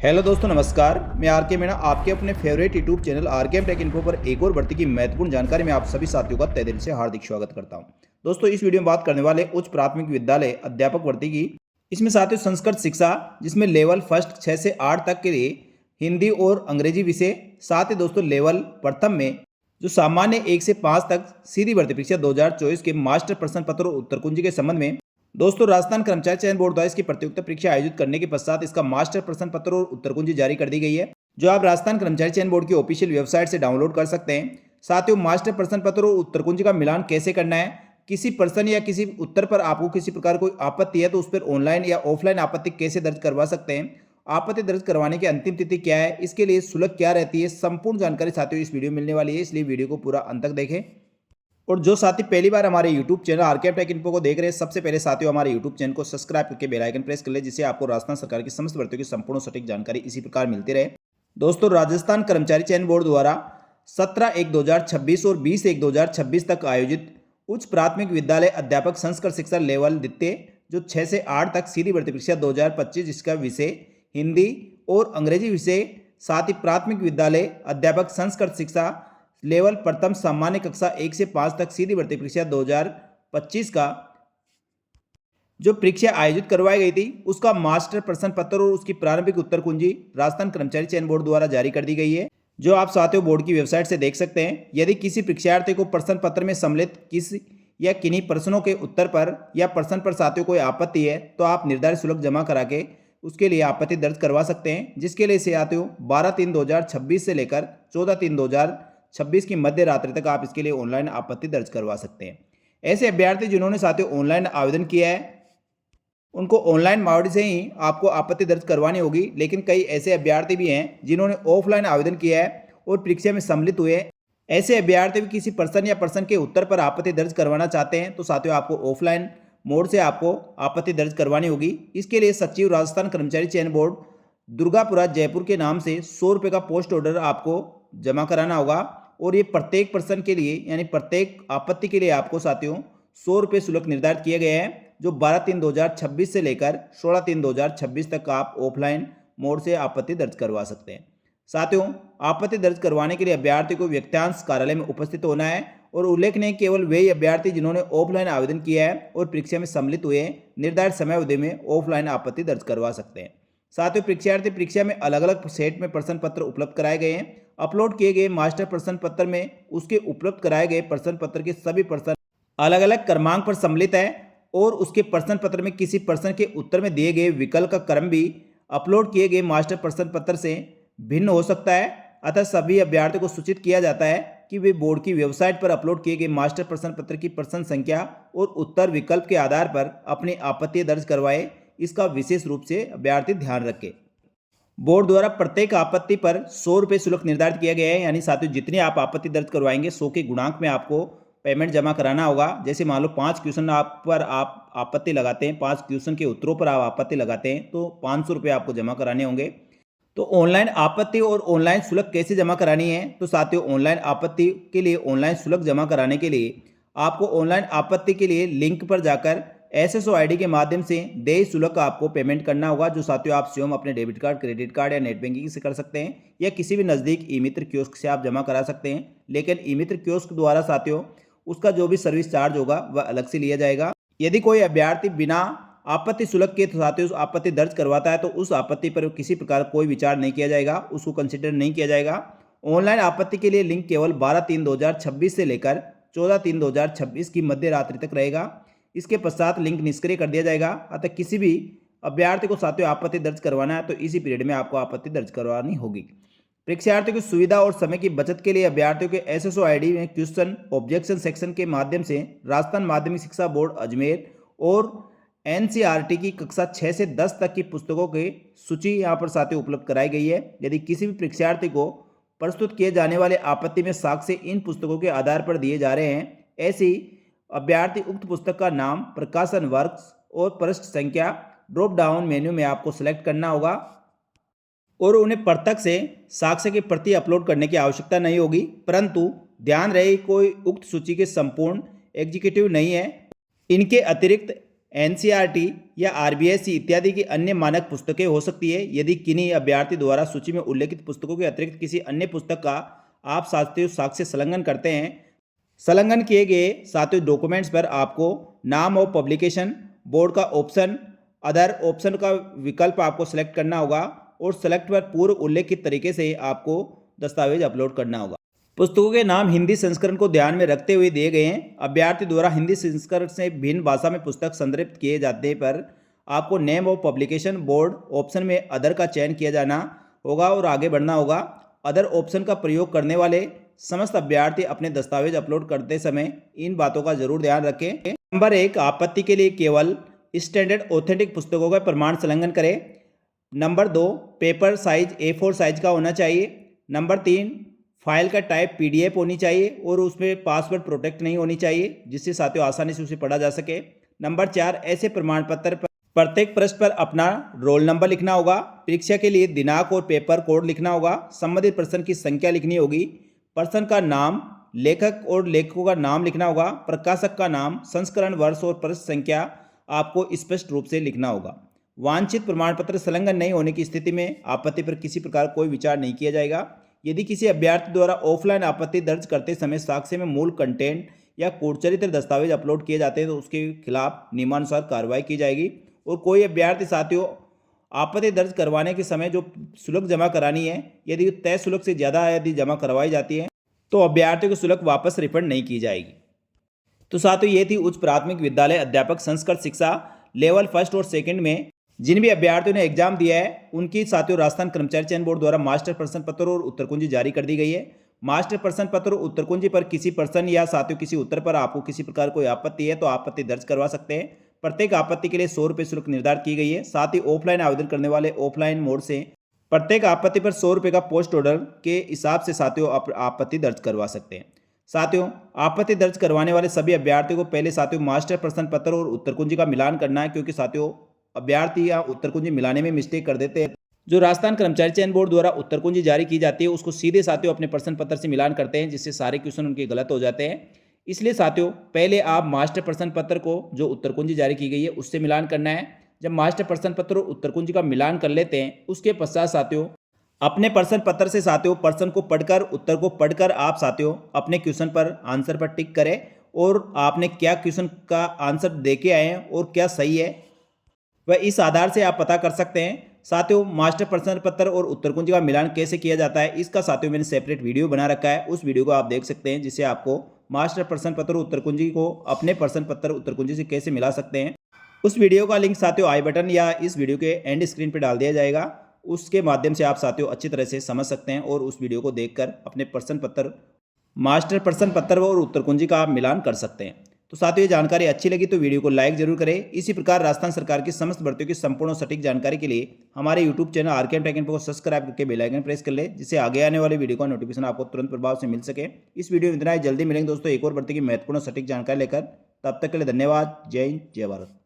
Hello दोस्तों, नमस्कार। मैं आर के मीणा आपके अपने फेवरेट यूट्यूब चैनल आर के एम टेक इन्फो पर एक और भर्ती की महत्वपूर्ण जानकारी में आप सभी साथियों का तहे दिल से हार्दिक स्वागत करता हूं। दोस्तों, इस वीडियो में बात करने वाले उच्च प्राथमिक विद्यालय अध्यापक भर्ती की। इसमें साथियों संस्कृत शिक्षा, जिसमें लेवल फर्स्ट 6 से 8 तक के लिए हिंदी और अंग्रेजी विषय, साथ ही दोस्तों लेवल प्रथम में जो सामान्य 1 से 5 तक सीधी भर्ती परीक्षा 2024 के मास्टर प्रश्न पत्र और उत्तर कुंजी के संबंध में दोस्तों राजस्थान कर्मचारी चयन बोर्ड द्वारा इसकी प्रतियोगिता परीक्षा आयोजित करने के पश्चात इसका मास्टर प्रश्न पत्र और उत्तर कुंजी जारी कर दी गई है, जो आप राजस्थान कर्मचारी चयन बोर्ड की ऑफिशियल वेबसाइट से डाउनलोड कर सकते हैं। साथ ही मास्टर प्रश्न पत्र और उत्तर कुंजी का मिलान कैसे करना है, किसी प्रश्न या किसी उत्तर पर आपको किसी प्रकार कोई आपत्ति है तो उस पर ऑनलाइन या ऑफलाइन आपत्ति कैसे दर्ज करवा सकते हैं, आपत्ति दर्ज करवाने की अंतिम तिथि क्या है, इसके लिए शुल्क क्या रहती है, संपूर्ण जानकारी साथियों इस वीडियो में मिलने वाली है, इसलिए वीडियो को पूरा अंत तक देखें। और जो साथी पहली बार हमारे यूट्यूब चैनल आर के टेक इन्फो को देख रहे हैं, सबसे पहले साथियों हमारे यूट्यूब चैनल को सब्सक्राइब करके बेल आइकन प्रेस कर ले, जिससे आपको राजस्थान सरकार की समस्त भर्तियों की संपूर्ण सटीक जानकारी इसी प्रकार मिलती रहे। दोस्तों, राजस्थान कर्मचारी चयन बोर्ड द्वारा 17/1/2026 और 20/1/2026 तक आयोजित उच्च प्राथमिक विद्यालय अध्यापक संस्कृत शिक्षा लेवल द्वितीय जो 6 से 8 तक सीधी भर्ती परीक्षा 2025, जिसका विषय हिंदी और अंग्रेजी विषय, साथ ही प्राथमिक विद्यालय अध्यापक संस्कृत शिक्षा लेवल प्रथम सामान्य कक्षा 1 से 5 तक सीधी भर्ती परीक्षा 2025 का जो परीक्षा आयोजित करवाई गई थी, उसका मास्टर प्रश्न पत्र और उसकी प्रारंभिक उत्तर कुंजी राजस्थान कर्मचारी चयन बोर्ड द्वारा जारी कर दी गई है, जो आप साथियों बोर्ड की वेबसाइट से देख सकते हैं। यदि किसी परीक्षार्थी को प्रश्न पत्र में सम्मिलित किसी या किन्हीं प्रश्नों के उत्तर पर या प्रश्न पर साथियों कोई आपत्ति है तो आप निर्धारित शुल्क जमा करा के उसके लिए आपत्ति दर्ज करवा सकते हैं, जिसके लिए साथियों 12/3/2026 से लेकर 14/3/2026 की मध्य रात्रि तक आप इसके लिए ऑनलाइन आपत्ति दर्ज करवा सकते हैं। ऐसे अभ्यर्थी जिन्होंने साथियों ऑनलाइन आवेदन किया है, उनको ऑनलाइन मोड से ही आपको आपत्ति दर्ज करवानी होगी, लेकिन कई ऐसे अभ्यर्थी भी हैं जिन्होंने ऑफलाइन आवेदन किया है और परीक्षा में सम्मिलित हुए हैं। ऐसे अभ्यर्थी भी किसी प्रश्न या प्रश्न के उत्तर पर आपत्ति दर्ज करवाना चाहते हैं तो साथियों आपको ऑफलाइन मोड से आपको आपत्ति दर्ज करवानी होगी। इसके लिए सचिव राजस्थान कर्मचारी चयन बोर्ड दुर्गापुरा जयपुर के नाम से 100 रुपये का पोस्ट ऑर्डर आपको जमा कराना होगा, और ये प्रत्येक प्रश्न के लिए यानी प्रत्येक आपत्ति के लिए आपको साथियों 100 रुपये शुल्क निर्धारित किए गए हैं, जो 12/3/2026 से लेकर 16/3/2026 तक आप ऑफलाइन मोड से आपत्ति दर्ज करवा सकते हैं। साथियों, आपत्ति दर्ज करवाने के लिए अभ्यर्थी को व्यक्तांश कार्यालय में उपस्थित होना है, और उल्लेखनीय केवल वे अभ्यर्थी जिन्होंने ऑफलाइन आवेदन किया है और परीक्षा में सम्मिलित हुए हैं निर्धारित समय अवधि में ऑफलाइन आपत्ति दर्ज करवा सकते हैं। साथियों, परीक्षार्थी परीक्षा में अलग अलग सेट में प्रश्न पत्र उपलब्ध कराए गए हैं। अपलोड किए गए मास्टर प्रश्न पत्र में उसके उपलब्ध कराए गए प्रश्न पत्र के सभी प्रश्न अलग अलग क्रमांक पर सम्मिलित है, और उसके प्रश्न पत्र में किसी प्रश्न के उत्तर में दिए गए विकल्प का क्रम भी अपलोड किए गए मास्टर प्रश्न पत्र से भिन्न हो सकता है। अतः सभी अभ्यर्थियों को सूचित किया जाता है कि वे बोर्ड की वेबसाइट पर अपलोड किए गए मास्टर प्रश्न पत्र की प्रश्न संख्या और उत्तर विकल्प के आधार पर अपनी आपत्ति दर्ज करवाए। इसका विशेष रूप से अभ्यर्थी ध्यान रखें। बोर्ड द्वारा प्रत्येक आपत्ति पर 100 रुपये शुल्क निर्धारित किया गया है, यानी साथियों जितनी आप आपत्ति दर्ज करवाएंगे 100 के गुणांक में आपको पेमेंट जमा कराना होगा। जैसे मान लो 5 क्वेश्चन आप पर आप आपत्ति लगाते हैं, 5 क्वेश्चन के उत्तरों पर आप आपत्ति लगाते हैं तो 500 रुपये आपको जमा कराने होंगे। तो ऑनलाइन आपत्ति और ऑनलाइन शुल्क कैसे जमा करानी है, तो साथियों ऑनलाइन आपत्ति के लिए ऑनलाइन शुल्क जमा कराने के लिए आपको ऑनलाइन आपत्ति के लिए लिंक पर जाकर SSO ID के माध्यम से देय शुल्क का आपको पेमेंट करना होगा, जो साथियों आप स्वयं अपने डेबिट कार्ड, क्रेडिट कार्ड या नेट बैंकिंग से कर सकते हैं, या किसी भी नज़दीक ई मित्र कियोस्क से आप जमा करा सकते हैं। लेकिन ई मित्र कियोस्क द्वारा साथियों उसका जो भी सर्विस चार्ज होगा वह अलग से लिया जाएगा। यदि कोई अभ्यर्थी बिना आपत्ति शुल्क के साथियों आपत्ति दर्ज करवाता है तो उस आपत्ति पर किसी प्रकार कोई विचार नहीं किया जाएगा, उसको कंसिडर नहीं किया जाएगा। ऑनलाइन आपत्ति के लिए लिंक केवल 12/3/2026 से लेकर 14/3/2026 की मध्य रात्रि तक रहेगा। इसके पश्चात लिंक निष्क्रिय कर दिया जाएगा। अतः किसी भी अभ्यर्थी को साथियों आपत्ति दर्ज करवाना है तो इसी पीरियड में आपको आपत्ति दर्ज करवानी होगी। परीक्षार्थियों की सुविधा और समय की बचत के लिए अभ्यर्थियों के SSO ID में क्वेश्चन ऑब्जेक्शन सेक्शन के माध्यम से राजस्थान माध्यमिक शिक्षा बोर्ड अजमेर और NCERT की कक्षा 6 से 10 तक की पुस्तकों की सूची यहाँ पर साथियों उपलब्ध कराई गई है। यदि किसी भी परीक्षार्थी को प्रस्तुत किए जाने वाले आपत्ति में साक्ष्य इन पुस्तकों के आधार पर दिए जा रहे हैं, ऐसी अभ्यर्थी उक्त पुस्तक का नाम, प्रकाशन वर्ष और पृष्ठ संख्या ड्रॉप डाउन मेन्यू में आपको सेलेक्ट करना होगा, और उन्हें प्रत्यक्ष से साक्ष्य की प्रति अपलोड करने की आवश्यकता नहीं होगी। परंतु ध्यान रहे कोई उक्त सूची के संपूर्ण एग्जीक्यूटिव नहीं है। इनके अतिरिक्त एनसीईआरटी या आरबीएससी इत्यादि की अन्य मानक पुस्तकें हो सकती है। यदि किन्हीं अभ्यर्थी द्वारा सूची में उल्लेखित पुस्तकों के अतिरिक्त किसी अन्य पुस्तक का आप साथियों साक्ष्य संलग्न करते हैं, संलग्न किए गए साथियों डॉक्यूमेंट्स पर आपको नाम और पब्लिकेशन, बोर्ड का ऑप्शन, अदर ऑप्शन का विकल्प आपको सेलेक्ट करना होगा और सेलेक्ट पर पूर्व उल्लेखित तरीके से आपको दस्तावेज अपलोड करना होगा। पुस्तकों के नाम हिंदी संस्करण को ध्यान में रखते हुए दिए गए हैं। अभ्यर्थी द्वारा हिंदी संस्करण से भिन्न भाषा में पुस्तक संदर्भित किए जाने पर आपको name of publication, board option में अदर का चयन किया जाना होगा और आगे बढ़ना होगा। अदर ऑप्शन का प्रयोग करने वाले समस्त अभ्यर्थी अपने दस्तावेज अपलोड करते समय इन बातों का जरूर ध्यान रखें। नंबर 1, आपत्ति के लिए केवल स्टैंडर्ड ऑथेंटिक पुस्तकों का प्रमाण संलग्न करें। Number 2, paper size A4 size का होना चाहिए। नंबर 3, फाइल का टाइप PDF होनी चाहिए और उसमें पासवर्ड प्रोटेक्ट नहीं होनी चाहिए, जिससे साथियों आसानी से उसे पढ़ा जा सके। नंबर 4, ऐसे प्रमाण पत्र पर प्रत्येक पृष्ठ पर अपना रोल नंबर लिखना होगा। परीक्षा के लिए दिनांक और पेपर कोड लिखना होगा। संबंधित प्रश्न की संख्या लिखनी होगी। प्रश्न का नाम, लेखक और लेखकों का नाम लिखना होगा। प्रकाशक का नाम, संस्करण, वर्ष और पृष्ठ संख्या आपको स्पष्ट रूप से लिखना होगा। वांछित प्रमाण पत्र संलग्न नहीं होने की स्थिति में आपत्ति पर किसी प्रकार कोई विचार नहीं किया जाएगा। यदि किसी अभ्यर्थी द्वारा ऑफलाइन आपत्ति दर्ज करते समय साक्ष्य में मूल कंटेंट या कूटचरित्र दस्तावेज अपलोड किए जाते हैं तो उसके खिलाफ नियमानुसार कार्रवाई की जाएगी। और कोई अभ्यर्थी साथियों आपत्ति दर्ज करवाने के समय जो शुल्क जमा करानी है, यदि तय शुल्क से ज़्यादा यदि जमा करवाई जाती है तो अभ्यर्थी को शुल्क वापस रिफंड नहीं की जाएगी। तो साथियों ये थी उच्च प्राथमिक विद्यालय अध्यापक संस्कृत शिक्षा लेवल 1 और 2 में जिन भी अभ्यर्थियों ने एग्जाम दिया है उनकी साथियों राजस्थान कर्मचारी चयन बोर्ड द्वारा मास्टर प्रश्न पत्र और उत्तर कुंजी जारी कर दी गई है। मास्टर प्रश्न पत्र और उत्तर कुंजी पर किसी प्रश्न या साथियों किसी उत्तर पर आपको किसी प्रकार कोई आपत्ति है तो आपत्ति दर्ज करवा सकते हैं। प्रत्येक आपत्ति के लिए 100 रुपये शुल्क निर्धारित की गई है। साथ ही ऑफलाइन आवेदन करने वाले ऑफलाइन मोड से प्रत्येक आपत्ति पर 100 रुपये का पोस्ट ऑर्डर के हिसाब से साथियों आपत्ति दर्ज करवा सकते हैं। साथियों आपत्ति दर्ज करवाने वाले सभी अभ्यर्थियों को पहले साथियों मास्टर प्रश्न पत्र और उत्तर कुंजी का मिलान करना है, क्योंकि साथियों अभ्यर्थी या उत्तर कुंजी मिलाने में मिस्टेक कर देते हैं। जो राजस्थान कर्मचारी चयन बोर्ड द्वारा उत्तर कुंजी जारी की जाती है उसको सीधे साथियों अपने प्रश्न पत्र से मिलान करते हैं, जिससे सारे क्वेश्चन उनके गलत हो जाते हैं। इसलिए साथियों पहले आप मास्टर प्रश्न पत्र को जो उत्तर कुंजी जारी की गई है उससे मिलान करना है। जब मास्टर प्रश्न पत्र और उत्तर कुंजी का मिलान कर लेते हैं उसके पश्चात साथियों अपने प्रश्न पत्र से साथियों प्रश्न को पढ़कर उत्तर को पढ़कर आप साथियों अपने क्वेश्चन पर आंसर पर टिक करें और आपने क्या क्वेश्चन का आंसर दे के आए हैं और क्या सही है वह इस आधार से आप पता कर सकते हैं। साथियों मास्टर प्रश्न पत्र और उत्तर कुंजी का मिलान कैसे किया जाता है इसका साथियों मैंने सेपरेट वीडियो बना रखा है, उस वीडियो को आप देख सकते हैं, जिससे आपको मास्टर प्रश्न पत्र और उत्तर कुंजी को अपने प्रश्न पत्र उत्तर कुंजी से कैसे मिला सकते हैं। उस वीडियो का लिंक साथियों आई बटन या इस वीडियो के एंड स्क्रीन पर डाल दिया जाएगा। उसके माध्यम से आप साथियों अच्छी तरह से समझ सकते हैं और उस वीडियो को देखकर अपने प्रश्न पत्र मास्टर प्रश्न पत्र और उत्तर कुंजी का आप मिलान कर सकते हैं। तो साथियों ये जानकारी अच्छी लगी तो वीडियो को लाइक जरूर करें। इसी प्रकार राजस्थान सरकार की समस्त भर्तियों की संपूर्ण और सटीक जानकारी के लिए हमारे YouTube channel RKM take info को सब्सक्राइब करके बेल आइकन प्रेस कर ले, जिससे आगे आने वाले वीडियो का नोटिफिकेशन आपको तुरंत प्रभाव से मिल सके। इस वीडियो में इतना ही, जल्दी मिलेंगे दोस्तों एक और भर्ती की महत्वपूर्ण और सटीक जानकारी लेकर। तब तक के लिए धन्यवाद। जय हिंद, जय भारत।